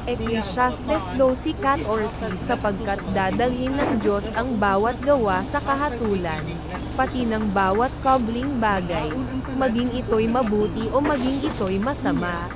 Ecclesiastes 12:14 sapagkat dadalhin ng Diyos ang bawat gawa sa kahatulan, pati ng bawat kabling bagay, maging ito'y mabuti o maging ito'y masama.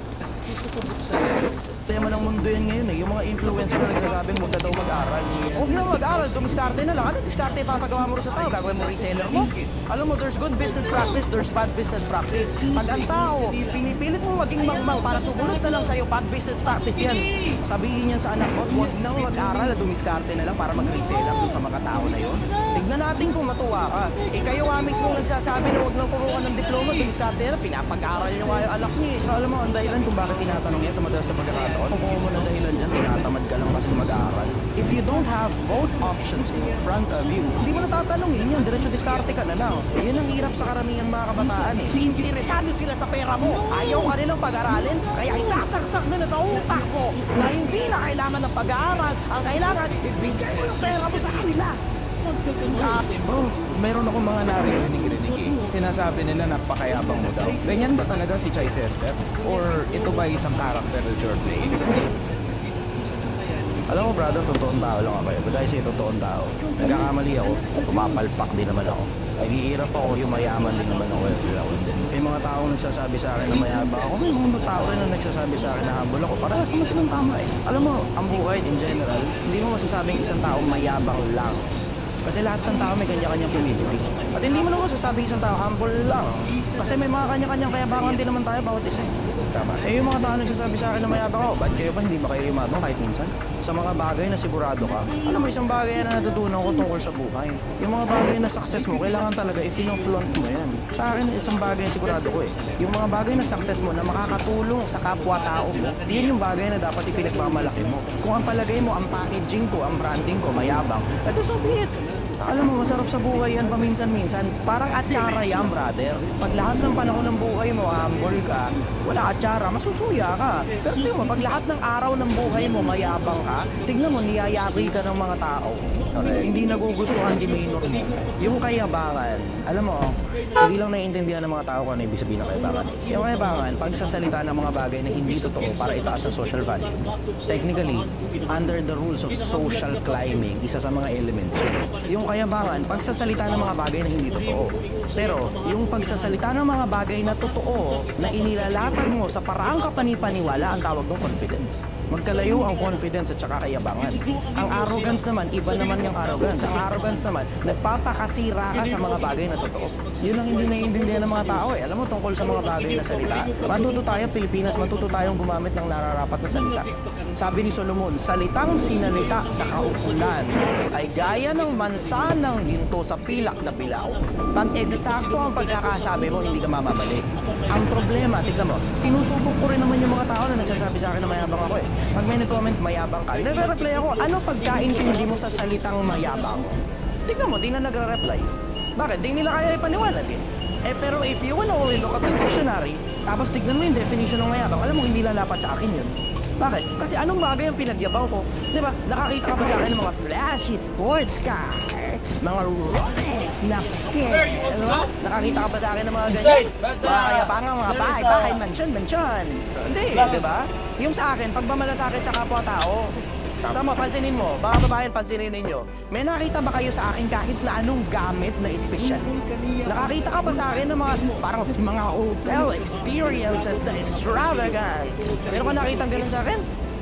Tema ng mundo yan ngayon eh. Yung mga influencer na nagsasabing huwag na daw mag-aral. Huwag na mag-aral, dumiskarte na lang. Ano diskarte papagawa mo rin sa tao? Gagawin mo reseller mo? Alam mo, there's good business practice, there's bad business practice. Pag ang tao, pinipilit mo maging mangmang para sumunod na lang sa'yo, bad business practice yan. Sabihin yan sa anak mo, huwag na mag-aral, dumiskarte na lang para mag-reseller dun sa mga tao na yun. Tignan natin kung matuwa ka. Eh kayo nga mismo nagsasabi na huwag lang kukuha ng diploma, dumiskarte na lang, pinapag-aral nyo nga yung anak niya. Alam mo, ang dahilan kung bakit tinatanong yan sa madalas sa pagkakataon, kung mo na dahilan dyan, tinatamad ka lang kasi mag-aaral. If you don't have both options in front of you, hindi mo natatanungin yun, diretso diskarte ka na lang. Yan ang hirap sa karamihang mga kabataan eh. Interesado sila sa pera mo, ayaw ka nilang pag-aralin, kaya isasaksak na sa utak mo na hindi na kailangan ng pag-aaral. Ang kailangan, ibigay mo yung pera mo sa kanila. Bro, meron akong mga narinig-rinig eh. Sinasabi nila napakayabang mo daw. Ganyan ba talaga si Chichester? Or ito ba isang character that you're playing? Alam mo brother, totoong tao lang ako eh. But dahil siya totoong tao, nagkakamali ako, pumapalpak din naman ako. Naghihirap ako, yung mayaman din naman ako. May mga taong nagsasabi sa akin na mayabang ako. May mga tao rin na nagsasabi sa akin na humble ako. Parehas naman silang tama eh. Alam mo, ang buhay in general, hindi mo masasabing isang tao mayabang lang. Kasi lahat ng tao may kanya-kanyang humility. At hindi mo naman sasabihin isang tao, humble lang. Kasi may mga kanya-kanyang kayabangan din naman tayo bawat isa. Tama. Eh yung mga tao nagsasabi sa akin na mayabang ako, ba't kayo pa hindi ba kayo yumabang kahit minsan? Sa mga bagay na sigurado ka. Alam mo, isang bagay na natutunan ko tungkol sa buhay. Yung mga bagay na success mo, kailangan talaga i-flaunt mo yan. Sa akin, isang bagay na sigurado ko eh. Yung mga bagay na success mo na makakatulong sa kapwa-tao mo, yun yung bagay na dapat ipinagmamalaki mo. Kung ang palagay mo, ang packaging ko, ang branding ko, mayabang, eto so be it. Alam mo, masarap sa buhay yan paminsan-minsan. Parang atsara yan, brother. Pag lahat ng panahon ng buhay mo, humble ka, wala atsara, masusuya ka. Pero tingnan mo, pag lahat ng araw ng buhay mo, mayabang ka, tignan mo, niyayari ka ng mga tao. Okay. Hindi nagugustuhan di minor mo. Yung kayabangan, alam mo, hindi lang naiintindihan ng mga tao kung ano ibig sabihin ng kayabangan. Yung kayabangan, pagsasalita ng mga bagay na hindi totoo para itaas ang social value. Technically, under the rules of social climbing, isa sa mga elements. Yung kayabangan, pagsasalita ng mga bagay na hindi totoo. Pero, yung pagsasalita ng mga bagay na totoo, na inilalatag mo sa paraang kapanipaniwala, ang tawag ng confidence. Magkalayo ang confidence at saka kayabangan. Ang arrogance naman, iba naman yung arrogance. Ang arrogance naman, nagpapakasira ka sa mga bagay na totoo. Yun ang hindi naiintindihan ng mga tao eh. Alam mo, tungkol sa mga bagay na salita. Matuto tayo, Pilipinas, matuto tayong gumamit ng nararapat na salita. Sabi ni Solomon, salitang sinalita sa kaukulan ay gaya ng mansanang ginto sa pilak na pilaw. Pag eksakto ang pagkakasabi mo, hindi ka mamabalik. Ang problema, tignan mo, sinusubok ko rin naman yung mga tao na nagsasabi sa akin na mayabang ako eh. Pag may nag-comment, mayabang ka, nagre-reply ako, ano pagkaintindi mo sa salitang mayabang? Tignan mo, di na nagre-reply. Bakit? Di nila kaya ipaniwanag eh. Eh pero if you wanna only look at the dictionary, tapos tignan mo yung definition ng mayabang, alam mo hindi lalapat sa akin yun. Bakit? Kasi anong bagay ang pinagyabang ko? Di ba? Nakakita ka ba sa akin ng mga flashy sports car? Mga Rolex na diba? Nakakita ka ba sa akin ng mga ganyan? Mga kayabangang mga bahay, mansion. Hindi, di ba? Yung sa akin, pagmamalasakit sa kapwa-tao. Tama, pansinin mo. Baka babayan, pansinin ninyo. May nakita ba kayo sa akin kahit na anong gamit na espesyal? Nakakita ka ba sa akin ng mga, parang mga hotel experiences na extravagant? Meron ka nakitang ganun sa akin?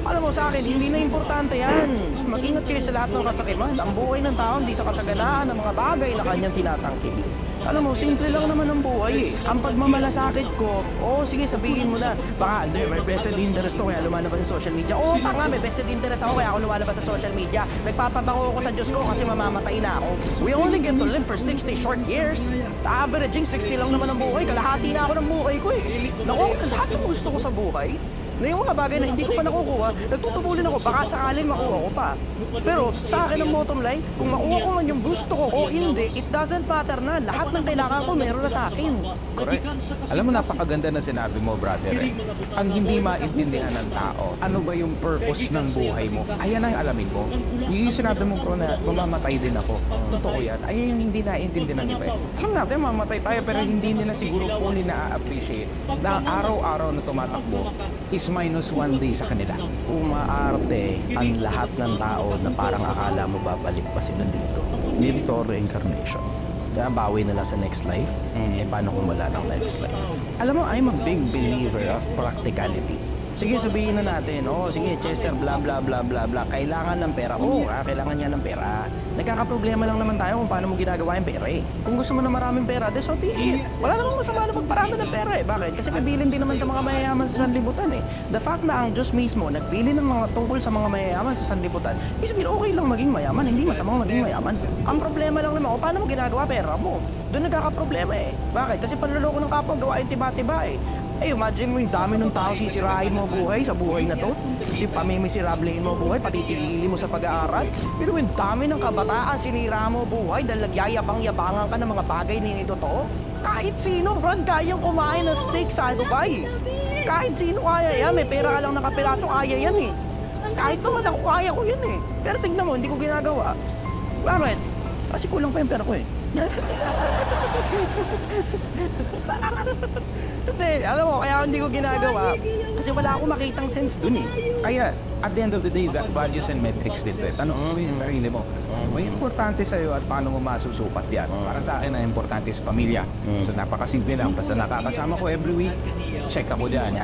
Alam mo sa akin, hindi na importante yan. Mag-ingat kayo sa lahat ng kasakiman. Ang buhay ng tao hindi sa kasaganaan ng mga bagay na kanyang tinatangkil. Alam mo, simple lang naman ang buhay eh. Ang pagmamalasakit ko, sige sabihin mo na, baka may vested interest to kaya lumalabas sa social media. Tanga, may vested interest ako kaya ako lumalabas sa social media. Nagpapabango ako sa Diyos ko kasi mamamatay na ako. We only get to live for 60 short years. Averaging 60 lang naman ang buhay. Kalahati na ako ng buhay ko eh. Naku, lahat ng gusto ko sa buhay, na yung mga bagay na hindi ko pa nakukuha, nagtutubulin ako, baka sakaling makuha ko pa. Pero sa akin ang bottom line, kung makuha ko man yung gusto ko o hindi, it doesn't matter na. Lahat ng kailangan ko, meron na sa akin. Correct. Alam mo, napakaganda na sinabi mo, brother eh. Ang hindi maintindihan ng tao, ano ba yung purpose ng buhay mo? Ayan ang alamin mo. Yung sinabi mo, bro, na mamamatay din ako. Totoo yan. Ayan yung hindi naiintindihan ng iba eh. Alam natin, mamamatay tayo pero hindi nila siguro fully na-appreciate na araw-araw na tumatakbo is plus minus 1 day sa kanila. Umaarte ang lahat ng tao na parang akala mo babalik pa sila dito. Hindi ito reincarnation. Kaya bawi nila sa next life, paano kung wala ng next life? Alam mo, I'm a big believer of practicality. Sige, sabihin na natin, sige, Chester, bla bla bla bla bla, kailangan ng pera. Kailangan niya ng pera. Nagkakaproblema lang naman tayo kung paano mo ginagawa yung pera eh. Kung gusto mo na maraming pera, so be it. Wala namang masama na magparami ng pera eh. Bakit? Kasi kabilin din naman sa mga mayayaman sa sanlibutan eh. The fact na ang Diyos mismo nagpili ng mga tungkol sa mga mayayaman sa sanlibutan, ibig sabihin okay lang maging mayaman, hindi masamang maging mayaman. Ang problema lang naman, paano mo ginagawa pera mo? Doon nagkakaproblema eh. Bakit? Kasi panloloko ng kapwa gawain tiba-tiba eh. Imagine mo yung dami ng tao sisirain mo buhay sa buhay na to. Si pamimiserablein mo buhay, patitigili mo sa pag-aaral. Pero yung dami ng kabataan sinira mo buhay dahil nagyayabang-yabangan ka ng mga bagay na hindi totoo. Kahit sino, Brad, kayang kumain ng steak sa Dubai. Kahit sino kaya yan. May pera ka lang nakapiraso, kaya yan eh. Kahit naman ako, kaya ko yan eh. Pero tignan mo, hindi ko ginagawa. Bakit? Kasi kulang pa yung pera ko eh. Hindi, alam mo, kaya hindi ko ginagawa kasi wala akong makitang sense dun eh. Kaya, at the end of the day, values and metrics din to. Tanong mo yung sarili mo. May importante sa'yo at paano mo masusukat yan. Para sa akin, ang importante is pamilya. So, napakasimple lang. Basta nakakasama ko every week, check ako dyan.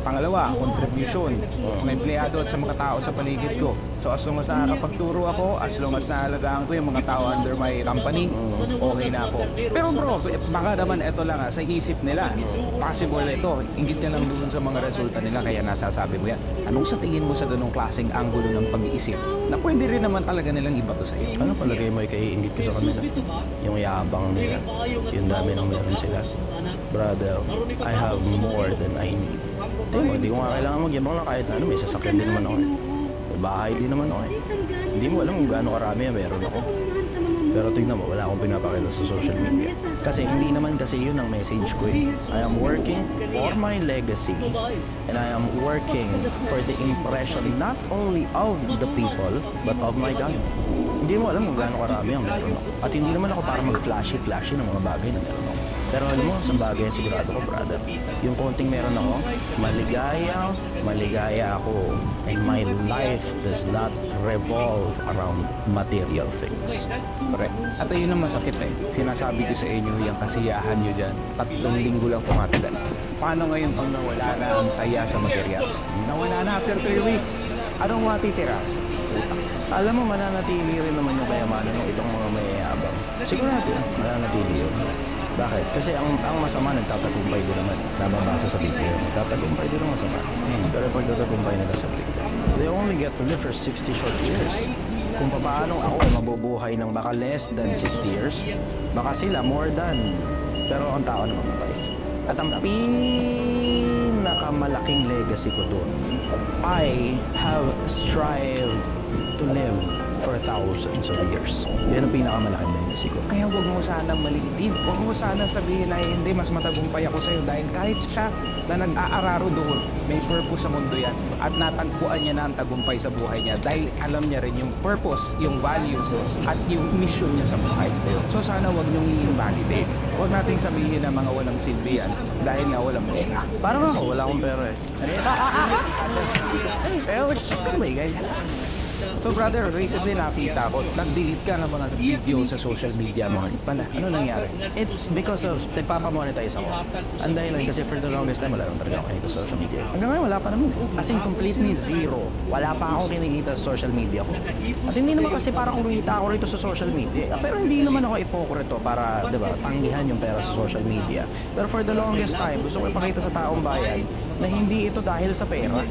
Pangalawa, contribution. Mga empleyado at sa mga tao sa paligid ko. So, as long as nakakapagturo ako, as long as naalagaan ko yung mga tao under my company, okay na ako. Pero bro, baka naman ito lang sa isip nila. Possible ito. Ingit yan lang doon sa mga resulta nila kaya nasasabi mo yan. Anong sa tingin mo sa ganong klaseng anggulo ng pag-iisip na pwede rin naman talaga nilang ibato sa'yo? Ano palagay mo ikaiingit ko sa kanila? Yung yabang nila, yung dami ng meron sila. Brother, I have more than I need. Tingnan mo, hindi ko nga kailangan magyabang na kahit na ano, may sasakyan din naman ako eh. May bahay din naman ako eh. Hindi mo alam kung gaano karami ang meron ako. Pero tignan mo, wala akong pinapakita sa social media. Kasi hindi naman kasi yun ang message ko eh. I am working for my legacy and I am working for the impression not only of the people but of my God. Hindi mo alam kung gaano karami ang meron ako. At hindi naman ako para mag-flashy-flashy ng mga bagay na meron ako. Pero alam mo, sa bagay ang sigurado ko, brother. Yung konting meron ako, maligaya ako. And my life does not revolve around material things. Correct. At ayun ang masakit eh. Sinasabi ko sa inyo, yung kasiyahan nyo dyan, 3 linggo lang tumatagal. Paano ngayon pag nawala na ang saya sa material? Nawala na after 3 weeks. Anong matitira? Utang. Alam mo, mananatili rin naman yung kayamanan ng ibang mga mayayabang. Sigurado, mananatili yun. Bakit? Kasi ang masama nagtatagumpay din naman. Nababasa sa Biblia. Nagtatagumpay din ang masama. Pero pag nagtatagumpay nila sa Biblia, they only get to live for 60 short years. Kung paano ako ay mabubuhay ng baka less than 60 years, baka sila more than. Pero ang tao naman mabait. At ang pinakamalaking legacy ko doon, I have strived to live for thousands of years. Yan ang pinakamalaking legacy ko. Kaya huwag mo sanang maliitin. Huwag mo sanang sabihin na hindi, mas matagumpay ako sa'yo dahil kahit siya na nag-aararo doon, may purpose sa mundo yan. At natagpuan niya na ang tagumpay sa buhay niya dahil alam niya rin yung purpose, yung values, at yung mission niya sa buhay. So sana huwag niyong i-invalidate. Huwag nating sabihin na mga walang silbi yan dahil nga walang pera. Parang ako, wala akong pera eh. Pero, may ganyan. So brother, recently nakita ko, nag-delete ka na mga video sa social media mo. Pala, ano nangyari? It's because of nagpapamonetize ako. Ang dahilan kasi for the longest time, wala lang talaga ako kinikita sa social media. Hanggang ngayon, wala pa naman. As in, completely zero. Wala pa akong kinikita sa social media ko. At hindi naman kasi para kumita ako rito sa social media. Pero hindi naman ako ipokrito para, di ba, tanggihan yung pera sa social media. Pero for the longest time, gusto ko ipakita sa taong bayan na hindi ito dahil sa pera.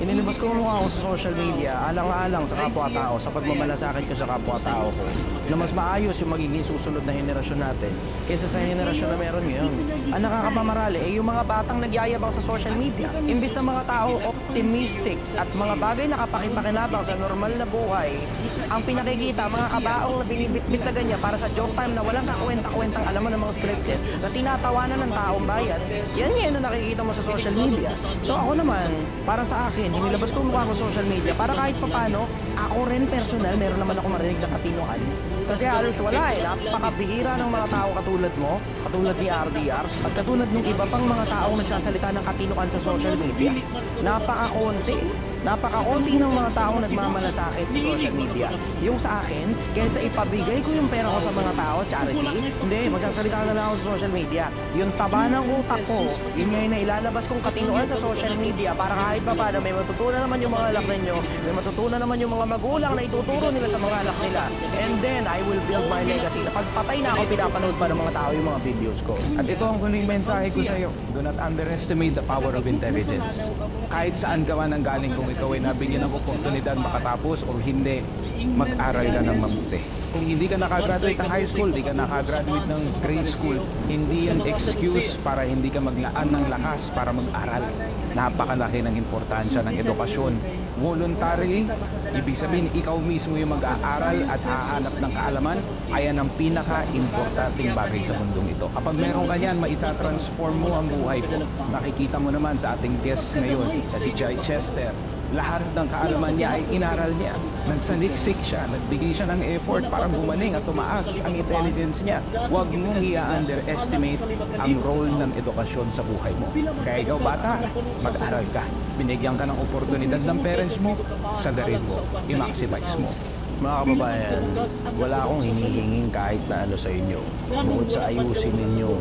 Inilabas ko mukha ako sa social media, alang-alang sa kapwa-tao, sa pagmamalasakit ko sa kapwa-tao ko, na mas maayos yung magiging susunod na henerasyon natin kaysa sa henerasyon na meron ngayon. Ang nakakapamarali ay yung mga batang nagyayabang sa social media. Imbis na mga tao optimistic at mga bagay na kapakipakinabang sa normal na buhay, ang pinakikita, mga kabaong na binibitbit na ganyan para sa joke time na walang kakwenta-kwentang alaman ng mga scripted na tinatawanan ng taong bayan, yan ngayon na nakikita mo sa social media. So ako naman, para sa akin, inilabas ko mukha ko sa social media para kahit papano Ako rin personal, meron naman ako marinig na katinuan. Kasi halos wala eh. Napakabihira ng mga tao katulad mo, katulad ni RDR, at katulad ng iba pang mga taong nagsasalita ng katinuan sa social media. Napakakonti ng mga taong nagmamalasakit sa social media. Yung sa akin, kaysa ipabigay ko yung pera ko sa mga tao, charity, hindi, magsasalita na lang ako sa social media. Yung taba ng utak ko, yun ngayon na ilalabas kong katinuan sa social media para kahit pa paano may matutunan naman yung mga anak ninyo, may matutunan naman yung mga magulang na ituturo nila sa mga anak nila. And then, I will build my legacy. Napagpatay na ako, pinapanood pa ng mga tao yung mga videos ko. At ito ang huling mensahe ko sa iyo. Do not underestimate the power of intelligence. Kahit saan gawa ng galing, kung ikaw ay nabigyan ng oportunidad makatapos o hindi, mag-aral ka ng mabuti. Kung hindi ka nakagraduate ng high school, hindi ka nakagraduate ng grade school, hindi yan excuse para hindi ka maglaan ng lakas para mag-aral. Napakalaki ng importansya ng edukasyon. Voluntarily, ibig sabihin ikaw mismo yung mag-aaral at hahanap ng kaalaman, ayan ang pinaka-importanting bagay sa mundong ito. Kapag meron ka yan, maitatransform mo ang buhay mo. Nakikita mo naman sa ating guest ngayon na si Jai Chester. Lahat ng kaalaman niya ay inaral niya. Nagsaliksik siya, nagbigay siya ng effort para gumaling at tumaas ang intelligence niya. Huwag mong i-underestimate ang role ng edukasyon sa buhay mo. Kaya ikaw bata, mag-aral ka. Binigyan ka ng oportunidad ng parents mo, sagarin mo, i-maximize mo. Mga kababayan, wala akong hinihinging kahit na ano sa inyo. Bukod sa ayusin ninyo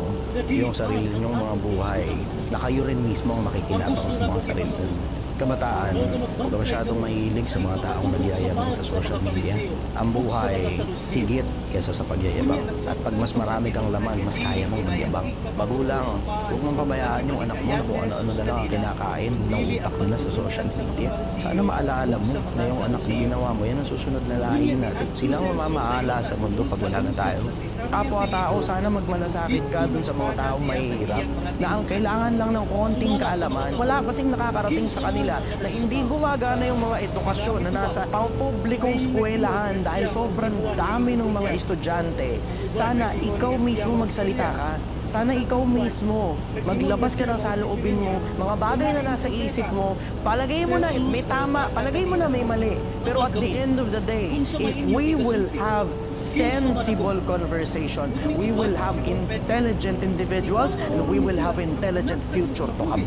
yung sarili ninyong mga buhay, na kayo rin mismo ang makikinabang sa mga sarili ninyo. Kabataan, huwag masyadong mahilig sa mga taong nagyayabang sa social media. Ang buhay, higit kesa sa pagyayabang. At pag mas marami kang laman, mas kaya mong magyabang. Magulang, huwag mong pabayaan yung anak mo na kung ano-ano na lang ang kinakain ng utak nila sa social media. Sana maalala mo na yung anak na ginawa mo, yan ang susunod na lahi natin. Sila ang mamamahala sa mundo pag wala na tayo. Kapwa-tao, sana magmalasakit ka dun sa mga taong mahihirap na ang kailangan lang ng konting kaalaman. Wala kasing nakakarating sa kanila na hindi gumagana yung mga edukasyon na nasa pampublikong eskwelahan dahil sobrang dami ng mga estudyante. Sana ikaw mismo magsalita ka. Sana ikaw mismo maglabas ka ng saloobin mo, mga bagay na nasa isip mo, palagay mo na may tama, palagay mo na may mali. Pero at the end of the day, if we will have sensible conversation, we will have intelligent individuals, and we will have intelligent future to come.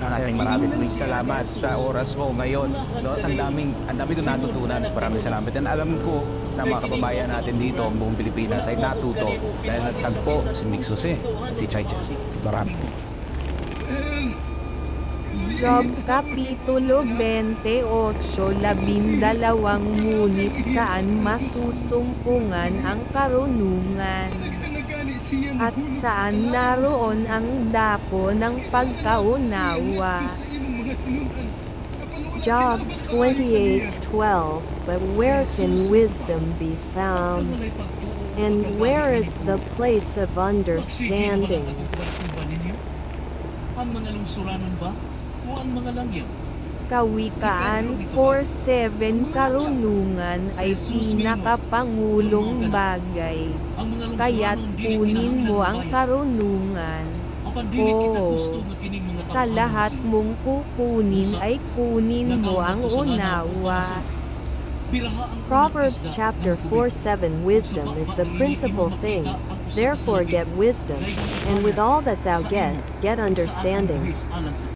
Maraming salamat sa oras mo ngayon. No? Ang daming ko natutunan. Maraming salamat. And alam ko na mga kababayan natin dito, ang buong Pilipinas ay natuto dahil nagtagpo si Mix Jose at si Chai Chester. Marami. Job Kapitulo 28, 12 ngunit saan masusumpungan ang karunungan? At saan naroon ang dapo ng pagkaunawa? Job 28:12. But where can wisdom be found? And where is the place of understanding? Ang mga lungsuranan ba o ang mga langit? Kawikaan 4:7 Karunungan ay pinakapangulong bagay. Kaya't kunin mo ang karunungan. Sa lahat mong kukunin ay kunin mo ang unawa. Proverbs chapter 4:7. Wisdom is the principal thing. Therefore get wisdom, and with all that thou get understanding.